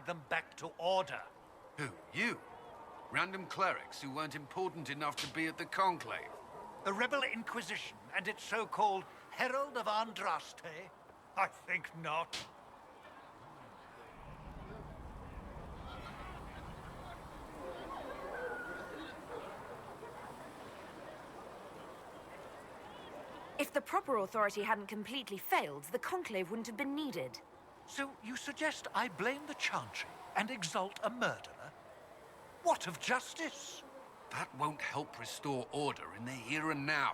them back to order. Who? You? Random clerics who weren't important enough to be at the conclave? The rebel Inquisition and its so-called Herald of Andraste? I think not. If the proper authority hadn't completely failed, the conclave wouldn't have been needed. So you suggest I blame the Chantry and exalt a murderer? What of justice? That won't help restore order in the here and now.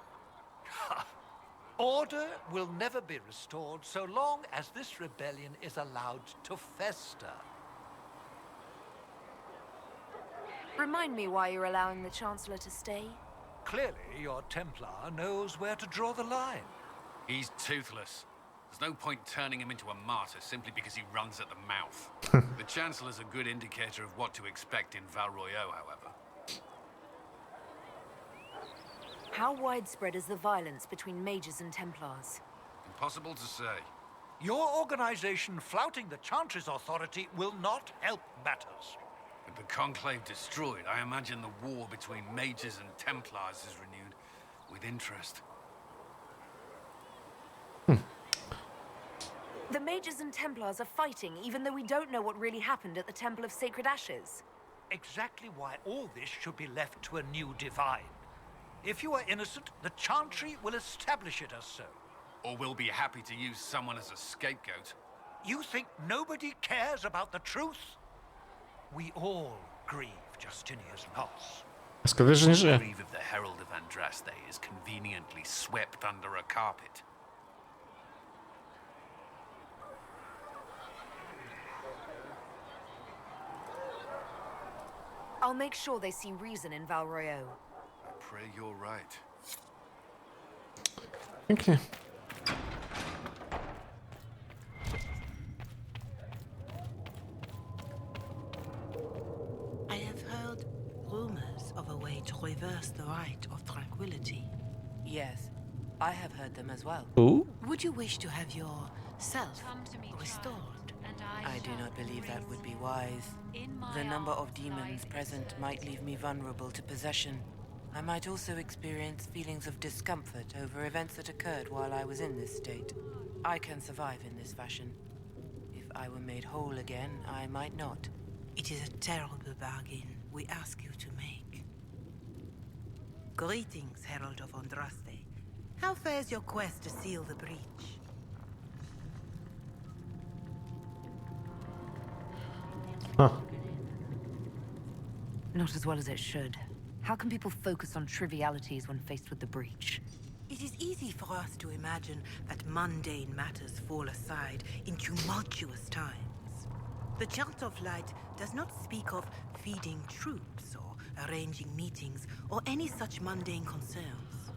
Order will never be restored so long as this rebellion is allowed to fester. Remind me why you're allowing the Chancellor to stay? Clearly, your Templar knows where to draw the line. He's toothless. There's no point turning him into a martyr simply because he runs at the mouth. The Chancellor's a good indicator of what to expect in Val Royeaux, however. How widespread is the violence between mages and Templars? Impossible to say. Your organization flouting the Chantry's authority will not help matters. With the Conclave destroyed, I imagine the war between mages and Templars is renewed with interest. The mages and Templars are fighting, even though we don't know what really happened at the Temple of Sacred Ashes. Exactly why all this should be left to a new divine. If you are innocent, the Chantry will establish it as so. Or we'll be happy to use someone as a scapegoat. You think nobody cares about the truth? We all grieve Justinia's loss. Skoro wiesz, że nie żyje. Grieve of the Herald of Andraste is conveniently swept under a carpet. I'll make sure they see reason in Val Royeaux. I pray you're right. Pięknie. I have heard rumors of a way to reverse the right of tranquility. Yes, I have heard them as well. Ooh. Would you wish to have your self restored? I do not believe that would be wise. The number of demons present might leave me vulnerable to possession. I might also experience feelings of discomfort over events that occurred while I was in this state. I can survive in this fashion. If I were made whole again, I might not. It is a terrible bargain we ask you to make. Greetings, Herald of Andraste. How fares your quest to seal the breach? Huh. Not as well as it should. How can people focus on trivialities when faced with the breach? It is easy for us to imagine that mundane matters fall aside in tumultuous times. The Chant of Light does not speak of feeding troops or arranging meetings or any such mundane concerns.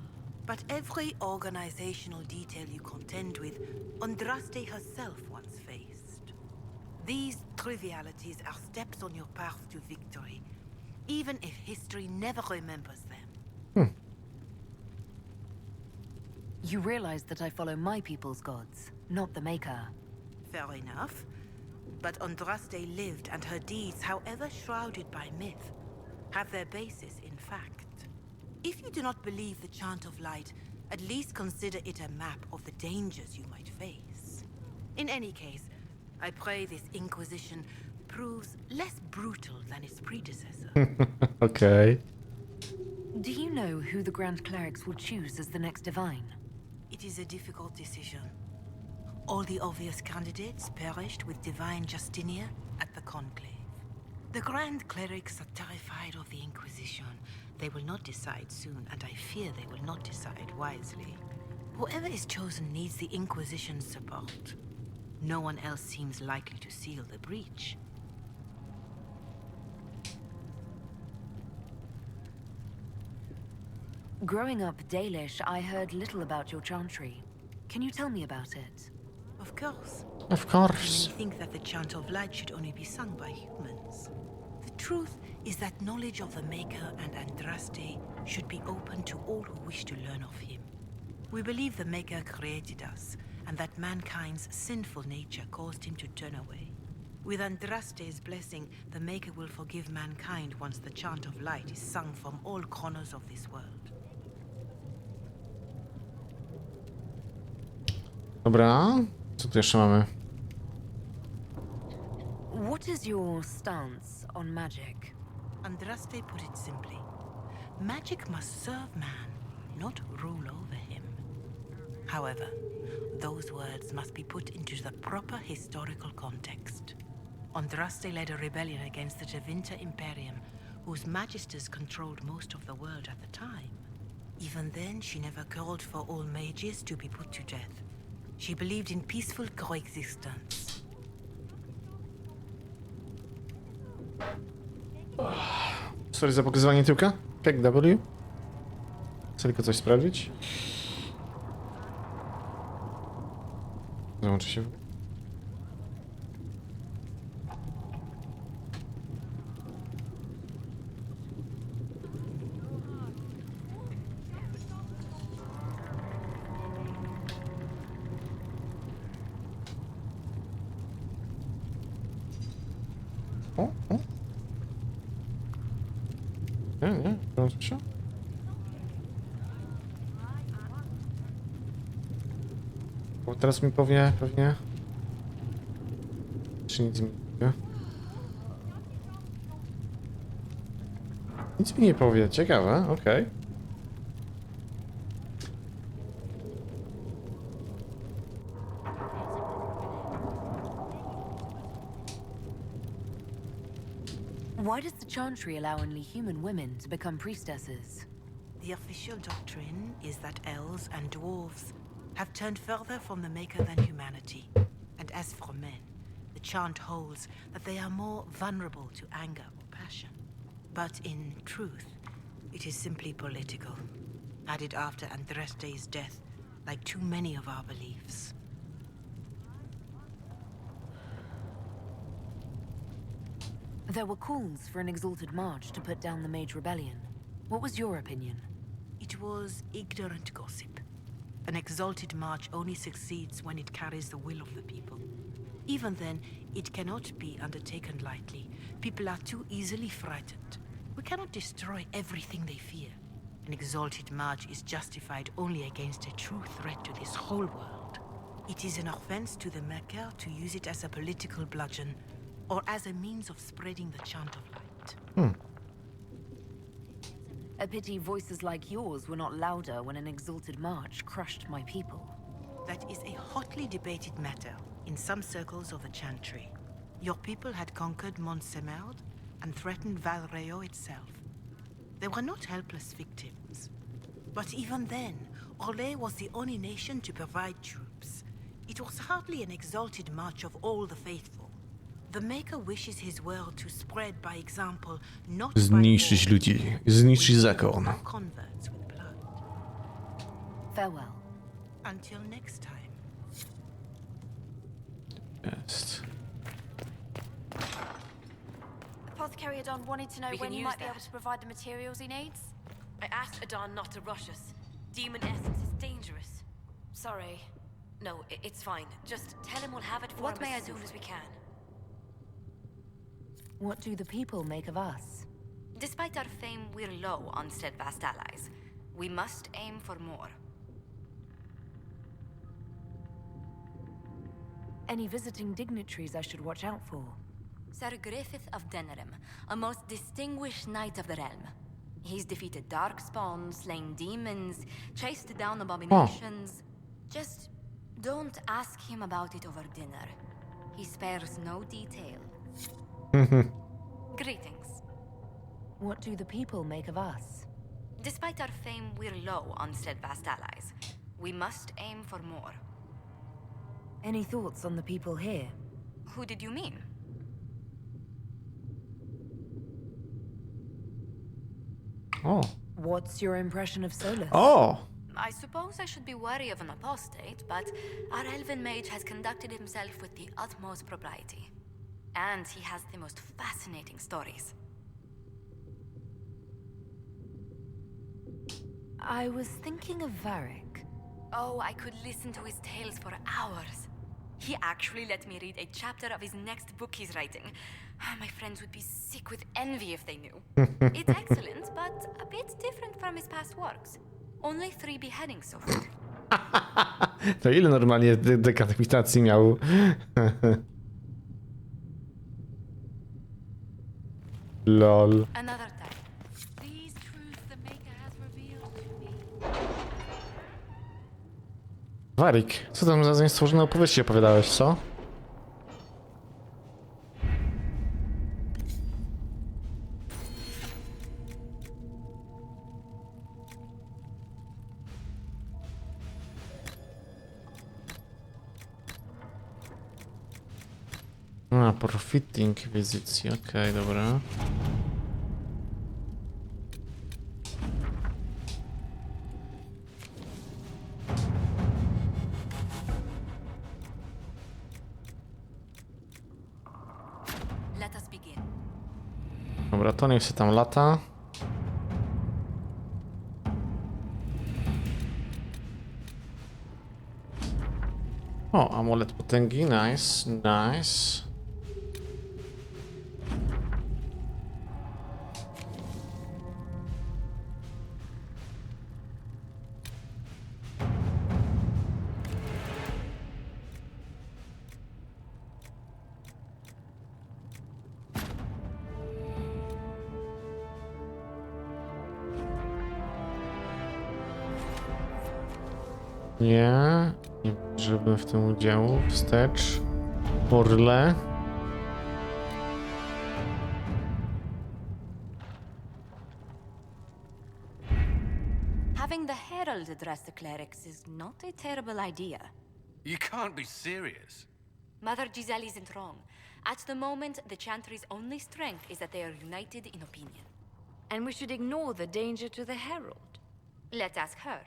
But every organizational detail you contend with, Andraste herself once faced. These trivialities are steps on your path to victory, even if history never remembers them. You realize that I follow my people's gods, not the Maker. Fair enough. But Andraste lived, and her deeds, however shrouded by myth, have their basis in fact. If you do not believe the Chant of Light, at least consider it a map of the dangers you might face. In any case, I pray this Inquisition proves less brutal than its predecessor. Okay. Do you know who the Grand Clerics will choose as the next divine? It is a difficult decision. All the obvious candidates perished with divine Justinia at the Conclave. The Grand Clerics are terrified of the Inquisition. They will not decide soon, and I fear they will not decide wisely. Whoever is chosen needs the Inquisition's support. No one else seems likely to seal the breach. Growing up Dalish, I heard little about your Chantry. Can you tell me about it? Of course. Of course. Many think that the Chant of Light should only be sung by humans. The truth is that knowledge of the Maker and Andraste should be open to all who wish to learn of him. We believe the Maker created us, and that mankind's sinful nature caused him to turn away. With Andraste's blessing, the Maker will forgive mankind once the chant of light is sung from all corners of this world. Dobra, co tu jeszcze mamy? What is your stance on magic? Andraste put it simply. Magic must serve man, not rule over him. However, those words must be put into the proper historical context. Andraste led a rebellion against the Tevinter Imperium, whose magisters controlled most of the world at the time. Even then, she never called for all mages to be put to death. She believed in peaceful coexistence. Sorry za pokazywanie tyłka. Pick W. Chcę tylko coś sprawdzić. Załączy się. O. Nie, załączy się. Bo teraz mi powie pewnie... Czy nic mi nie powie? Nic mi nie powie, ciekawe, okej. Why does the Chantry allow only human women to become priestesses? The official doctrine is that elves and dwarves have turned further from the Maker than humanity. And as for men, the chant holds that they are more vulnerable to anger or passion. But in truth, it is simply political, added after Andraste's death, like too many of our beliefs. There were calls for an exalted march to put down the Mage Rebellion. What was your opinion? It was ignorant gossip. An exalted march only succeeds when it carries the will of the people. Even then, it cannot be undertaken lightly. People are too easily frightened. We cannot destroy everything they fear. An exalted march is justified only against a true threat to this whole world. It is an offense to the Maker to use it as a political bludgeon, or as a means of spreading the chant of light. A pity voices like yours were not louder when an exalted march crushed my people. That is a hotly debated matter in some circles of the Chantry. Your people had conquered Montsemerd and threatened Valreo itself. They were not helpless victims. But even then, Orlais was the only nation to provide troops. It was hardly an exalted march of all the faithful. The Maker wishes his world to spread by example, not by Zniszczyć war. ludzi, zniszczyć zakon. No converts with blood. Farewell. Until next time. Jest. Apothecary Adon wanted to know We when can you use might be able that. to provide the materials he needs. I asked Adon not to rush us. Demon essence is dangerous. Sorry. No, it's fine. Just tell him we'll have it for What him may I as do soon for as we can. What do the people make of us? Despite our fame, we're low on steadfast allies. We must aim for more. Any visiting dignitaries I should watch out for? Sir Griffith of Denerim, a most distinguished knight of the realm. He's defeated darkspawn, slain demons, chased down abominations. Just don't ask him about it over dinner. He spares no detail. Greetings. What do the people make of us? Despite our fame, we're low on steadfast allies. We must aim for more. Any thoughts on the people here? Who did you mean? O. What's your impression of Solus? O! I suppose I should be wary of an apostate, but our elven mage has conducted himself with the utmost propriety. And he has the most fascinating stories. I was thinking of Varric. Oh, I could listen to his tales for hours. He actually let me read a chapter of his next book he's writing. My friends would be sick with envy if they knew. It's excellent, but a bit different from his past works. Only 3 beheadings so far. To ile normalnie dekapitacji miał? Lol. Another time. These truths the Maker has revealed to me. Warik, co tam za niestworzone opowieści opowiadałeś, co? A, profit inkwizycji, okej, dobra. Let us begin. Dobra, to niech się tam lata. O, amulet potęgi, nice, nice. Nie bierzemy w tym udziału. Wstecz. Orle. Having the Herald address the clerics is not a terrible idea. You can't be serious. Mother Giselle isn't wrong. At the moment, the Chantry's only strength is that they are united in opinion. And we should ignore the danger to the Herald. Let's ask her.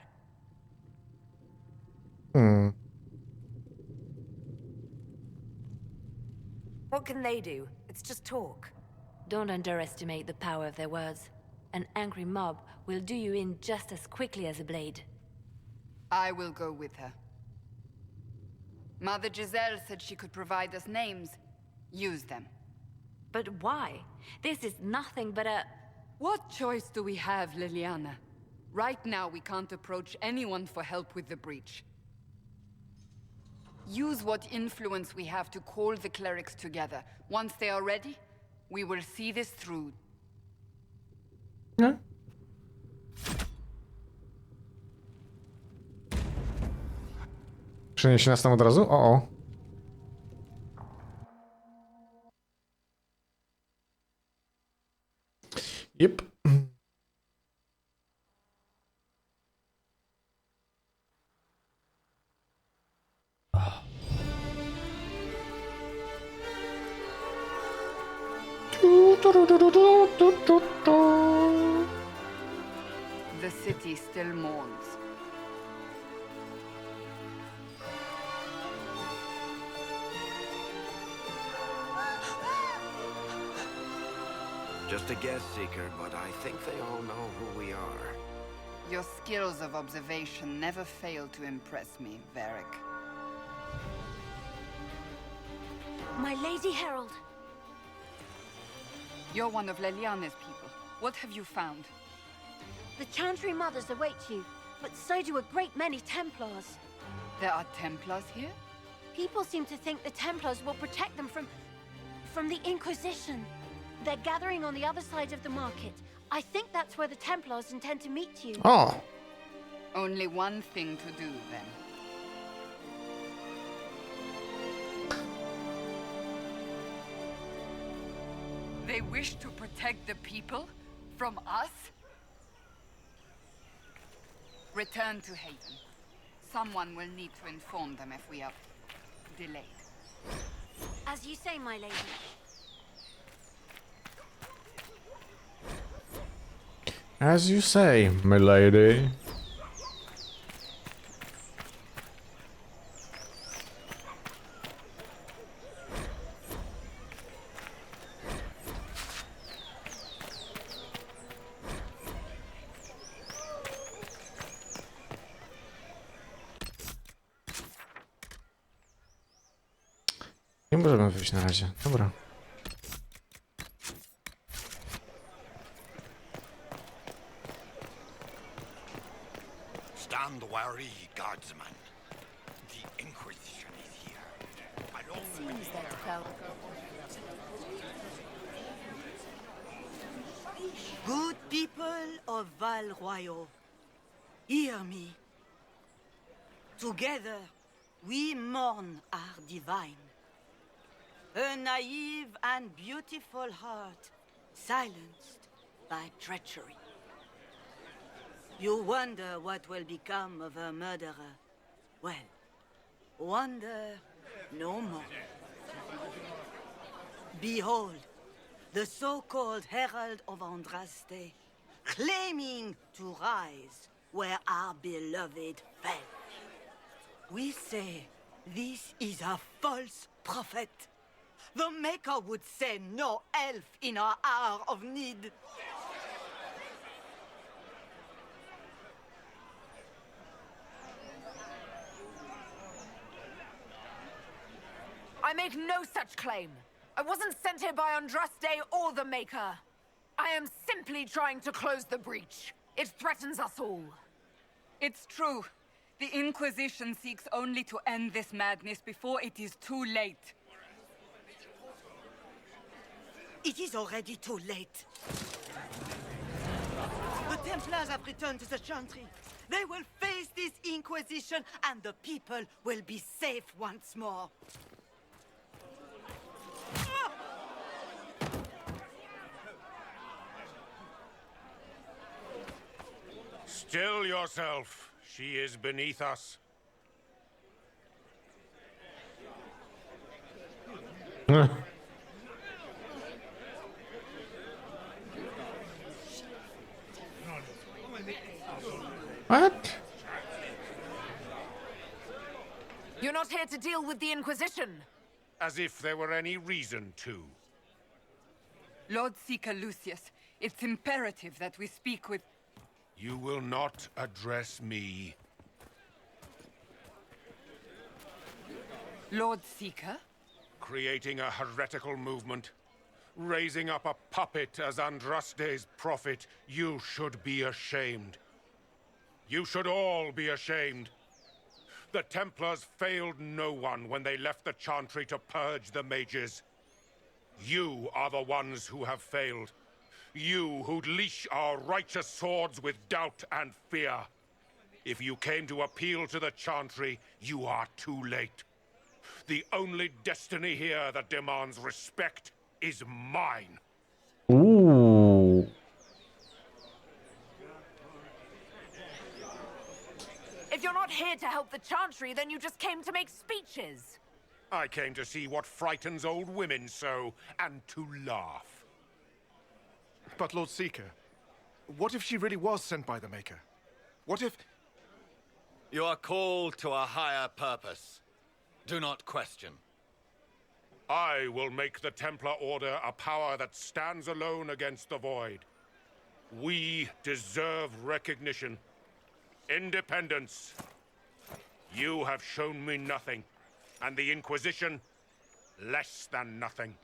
What can they do? It's just talk. Don't underestimate the power of their words. An angry mob will do you in just as quickly as a blade. I will go with her. Mother Giselle said she could provide us names. Use them. But why? This is nothing but a... What choice do we have, Liliana? Right now, we can't approach anyone for help with the breach. Use what influence we have to call the clerics together. Once they are ready, we will see this through. No. Przeniesie nas tam od razu? O. Yep. The city still mourns. Just a guess, Seeker, but I think they all know who we are. Your skills of observation never fail to impress me, Varric. My Lady Herald. You're one of Leliana's people. What have you found? The Chantry Mothers await you, but so do a great many Templars. There are Templars here? People seem to think the Templars will protect them from the Inquisition. They're gathering on the other side of the market. I think that's where the Templars intend to meet you. O. Only one thing to do, then. They wish to protect the people from us? Return to Haven. Someone will need to inform them if we are delayed. As you say, my lady. As you say, my lady. Nie możemy wyjść na razie. Dobra. Stand wary, guardsman. The Inquisition is here. Along with Good people of Val Royal, hear me. Together, we mourn our divine. Her naive and beautiful heart silenced by treachery. You wonder what will become of her murderer. Well, wonder no more. Behold, the so-called Herald of Andraste, claiming to rise where our beloved fell. We say this is a false prophet. The Maker would send no elf in our hour of need. I make no such claim. I wasn't sent here by Andraste or the Maker. I am simply trying to close the breach. It threatens us all. It's true. The Inquisition seeks only to end this madness before it is too late. It is already too late. The Templars have returned to the Chantry. They will face this Inquisition, and the people will be safe once more. Still yourself. She is beneath us. What? You're not here to deal with the Inquisition. As if there were any reason to. Lord Seeker Lucius, it's imperative that we speak with... You will not address me. Lord Seeker? Creating a heretical movement. Raising up a puppet as Andraste's prophet. You should be ashamed. You should all be ashamed. The Templars failed no one when they left the Chantry to purge the mages. You are the ones who have failed. You who'd leash our righteous swords with doubt and fear. If you came to appeal to the Chantry, you are too late. The only destiny here that demands respect is mine. Ooh. If you're not here to help the Chantry, then you just came to make speeches. I came to see what frightens old women so, and to laugh. But Lord Seeker, what if she really was sent by the Maker? What if... You are called to a higher purpose. Do not question. I will make the Templar Order a power that stands alone against the Void. We deserve recognition. Independence. You have shown me nothing, and the Inquisition, less than nothing.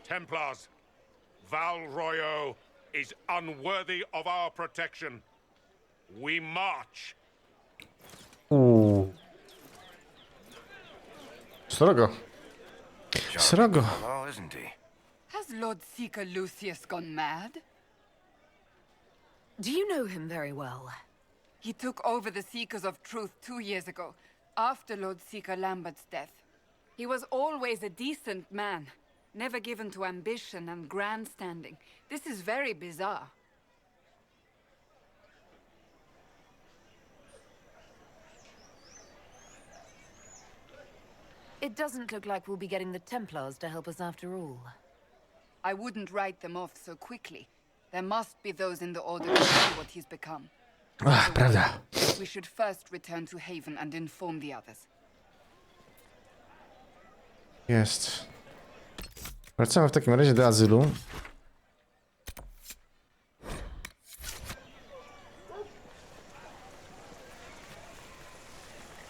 Templars, Val Royal is unworthy of our protection. We march. Ooh. Srogo. Srogo. Oh, isn't he? Has Lord Seeker Lucius gone mad? Do you know him very well? He took over the Seekers of Truth 2 years ago, after Lord Seeker Lambert's death. He was always a decent man, never given to ambition and grandstanding. This is very bizarre. It doesn't look like we'll be getting the Templars to help us after all. I wouldn't write them off so quickly. There must be those in the Order to see what he's become. Prawda. We should first return to Haven and inform the others. Jest. Wracamy w takim razie do azylu.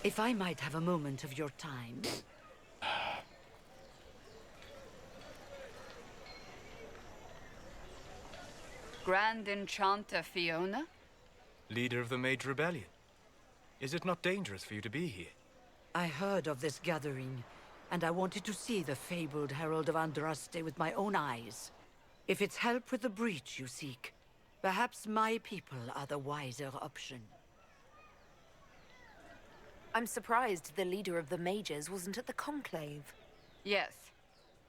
If I might have a moment of your time. Grand Enchanter Fiona? Leader of the Mage Rebellion. Is it not dangerous for you to be here? I heard of this gathering, and I wanted to see the fabled Herald of Andraste with my own eyes. If it's help with the breach you seek, perhaps my people are the wiser option. I'm surprised the leader of the mages wasn't at the conclave. Yes.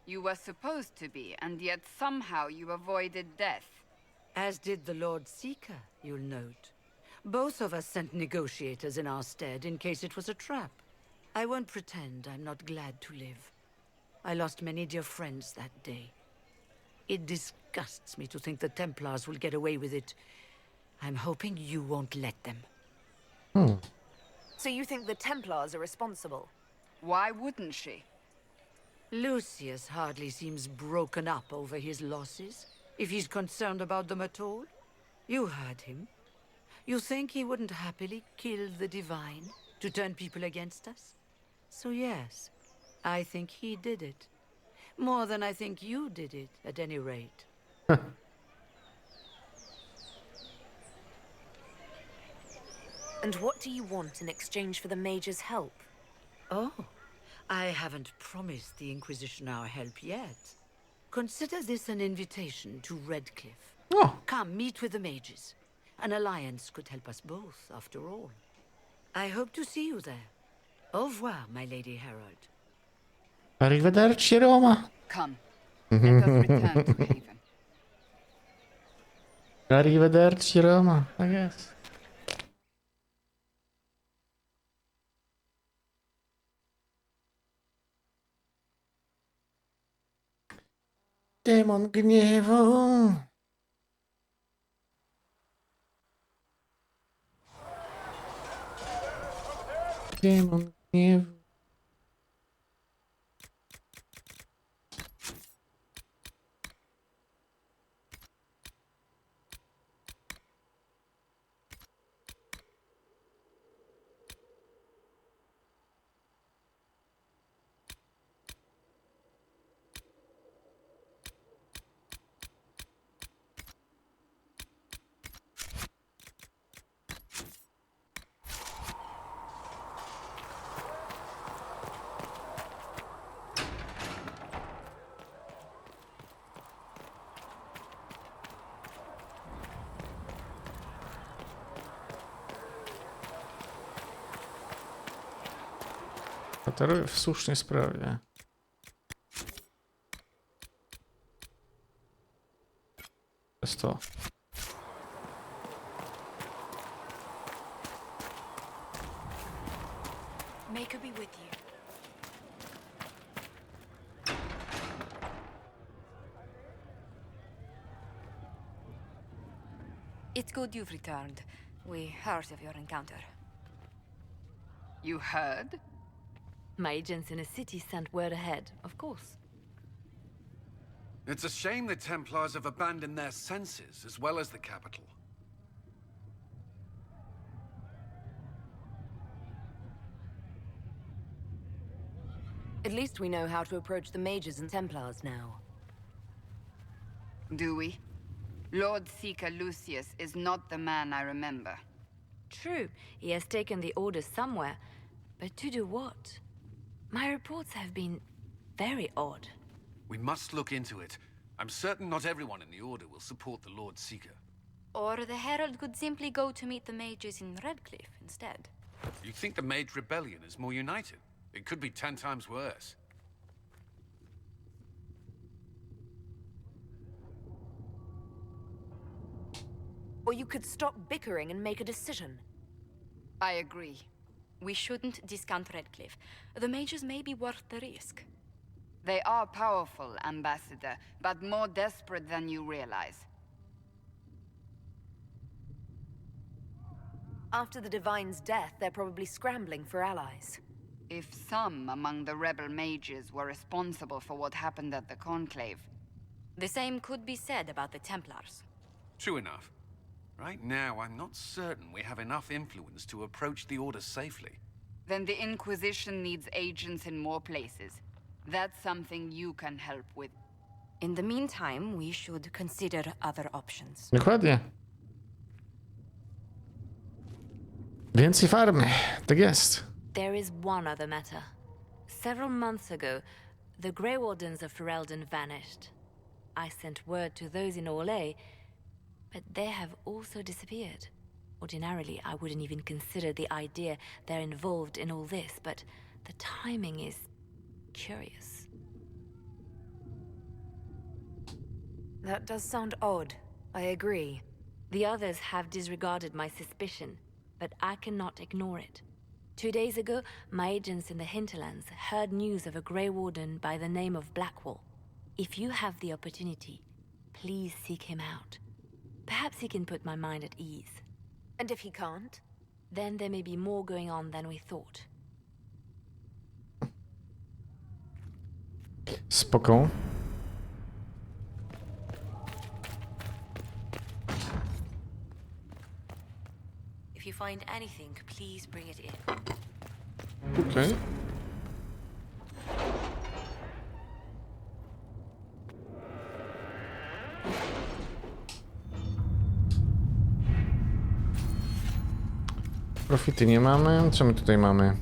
You were supposed to be, and yet somehow you avoided death. As did the Lord Seeker, you'll note. Both of us sent negotiators in our stead in case it was a trap. I won't pretend I'm not glad to live. I lost many dear friends that day. It disgusts me to think the Templars will get away with it. I'm hoping you won't let them. So you think the Templars are responsible? Why wouldn't she? Lucius hardly seems broken up over his losses, if he's concerned about them at all. You heard him. You think he wouldn't happily kill the Divine to turn people against us? So yes, I think he did it. More than I think you did it, at any rate. And what do you want in exchange for the mage's help? Oh, I haven't promised the Inquisition our help yet. Consider this an invitation to Redcliffe. Oh. Come, meet with the mages. An alliance could help us both, after all. I hope to see you there. Au revoir, my Lady Herald. Arrivederci, Roma. Come. Let us return to Haven. Arrivederci, Roma, I guess. Demon gniewu. Demon gniewu. Bohaterowie w słusznej sprawie. To jest to. Maker be with you. It's good you've returned. We heard of your encounter. You heard? My agents in a city sent word ahead, of course. It's a shame the Templars have abandoned their senses, as well as the capital. At least we know how to approach the mages and Templars now. Do we? Lord Seeker Lucius is not the man I remember. True, he has taken the Order somewhere, but to do what? My reports have been very odd. We must look into it. I'm certain not everyone in the Order will support the Lord Seeker. Or the Herald could simply go to meet the mages in Redcliffe instead. You think the Mage Rebellion is more united? It could be 10 times worse. Or you could stop bickering and make a decision. I agree. We shouldn't discount Redcliffe. The mages may be worth the risk. They are powerful, Ambassador, but more desperate than you realize. After the Divine's death, they're probably scrambling for allies. If some among the rebel mages were responsible for what happened at the Conclave... The same could be said about the Templars. True enough. Right now, I'm not certain we have enough influence to approach the Order safely. Then the Inquisition needs agents in more places. That's something you can help with. In the meantime, we should consider other options. Dokładnie. Więcej farmy. Tak jest. There is one other matter. Several months ago, the Grey Wardens of Ferelden vanished. I sent word to those in Orlais, but they have also disappeared. Ordinarily, I wouldn't even consider the idea they're involved in all this, but the timing is curious. That does sound odd. I agree. The others have disregarded my suspicion, but I cannot ignore it. 2 days ago, my agents in the hinterlands heard news of a Grey Warden by the name of Blackwall. If you have the opportunity, please seek him out. Perhaps he can put my mind at ease. And if he can't? Then there may be more going on than we thought. Spoko. If you find anything, please bring it in. Okay. Profity nie mamy. Co my tutaj mamy?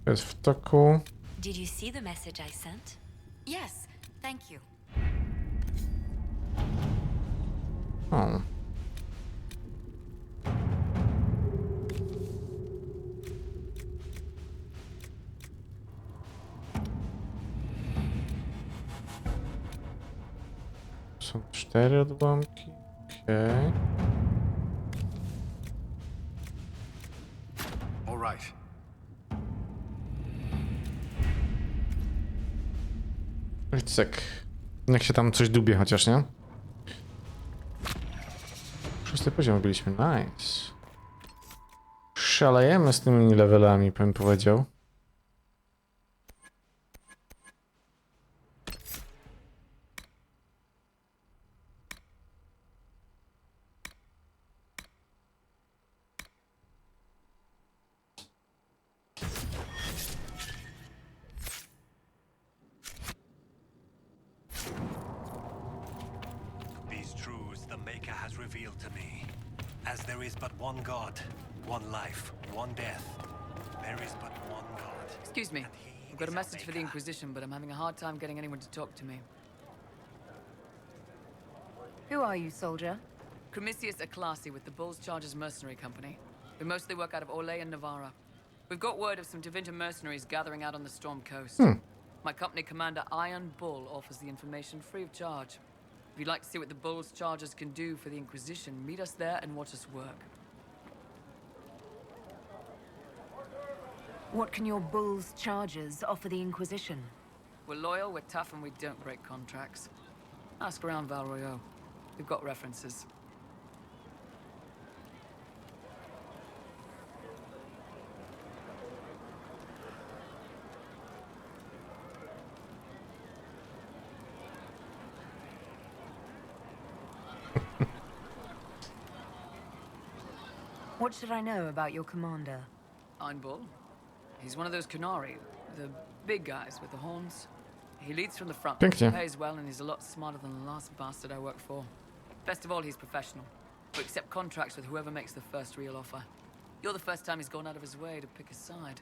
To jest w toku. Did you see the message I sent? Yes, thank you. O. Są 4 odłamki. Okej. All right. Rycek. Niech się tam coś dubie chociaż, nie? 6. poziom byliśmy. Nice. Szalejemy z tymi levelami, bym powiedział. These truths the Maker has revealed to me. As there is but one God, one life, one death. There is but one God. Excuse me. I've got a message for the Inquisition, but I'm having a hard time getting anyone to talk to me. Who are you, soldier? Cremisius Aclasi with the Bulls Chargers Mercenary Company. We mostly work out of Orlais and Navarra. We've got word of some Tevinter mercenaries gathering out on the Storm Coast. My company commander, Iron Bull, offers the information free of charge. If you'd like to see what the Bulls Chargers can do for the Inquisition, meet us there and watch us work. What can your Bulls Chargers offer the Inquisition? We're loyal, we're tough, and we don't break contracts. Ask around Val Royeaux. We've got references. What should I know about your commander? Iron Bull. He's one of those Kunari, the big guys with the horns. He leads from the front, Pięknie. pays well, and he's a lot smarter than the last bastard I worked for. Best of all, he's professional. We accept contracts with whoever makes the first real offer. You're the first time he's gone out of his way to pick a side.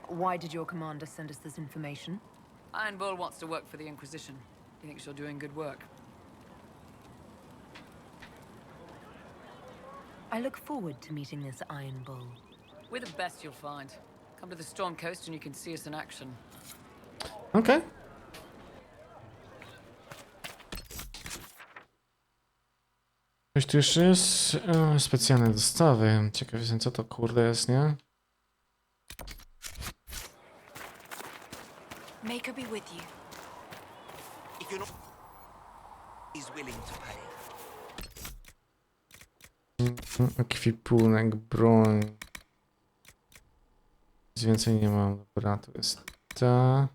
Why did your commander send us this information? Iron Bull wants to work for the Inquisition. He thinks you're doing good work. I look forward to meeting this Iron Bull. We're the best you'll find. Come to the Storm Coast and you can see us in action. Okej. Coś tu jeszcze jest? Specjalne dostawy. Ciekaw jestem, co to kurde jest, nie? Maker be with you. If you're not, he's willing to pay. Ekwipunek, broń. Nic więcej nie mam. Dobra, to jest ta.